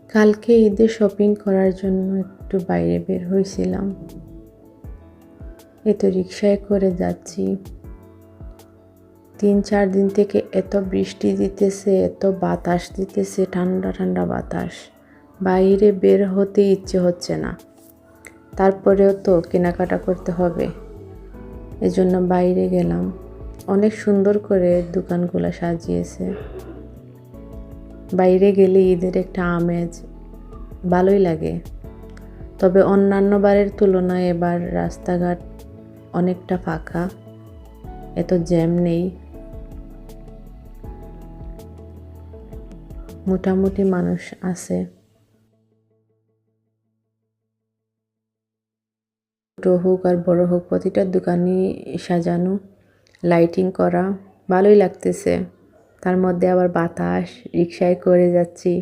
কালকে ঈদে শপিং করার জন্য একটু বাইরে বের হয়েছিলাম। এত রিক্সায় করে যাচ্ছি। 3-4 দিন থেকে এত বৃষ্টি দিতেছে, এত বাতাস দিতেছে, ঠান্ডা ঠান্ডা বাতাস, বাইরে বের হতে ইচ্ছে হচ্ছে না। তারপরেও তো কেনাকাটা করতে হবে, এজন্য বাইরে গেলাম। অনেক সুন্দর করে দোকানগুলো সাজিয়েছে। বাইরে গেলে ঈদের একটা আমেজ ভালোই লাগে। তবে অন্যান্য বারের তুলনায় এবার রাস্তাঘাট অনেকটা ফাঁকা, এত জ্যাম নেই। মোটামুটি মানুষ আছে। ছোট হোক আর বড় হোক, প্রতিটা দোকানই সাজানো, লাইটিং করা, ভালোই লাগতেছে। তার মধ্যে আবার বাতাস, রিক্সায় করে যাচ্ছি।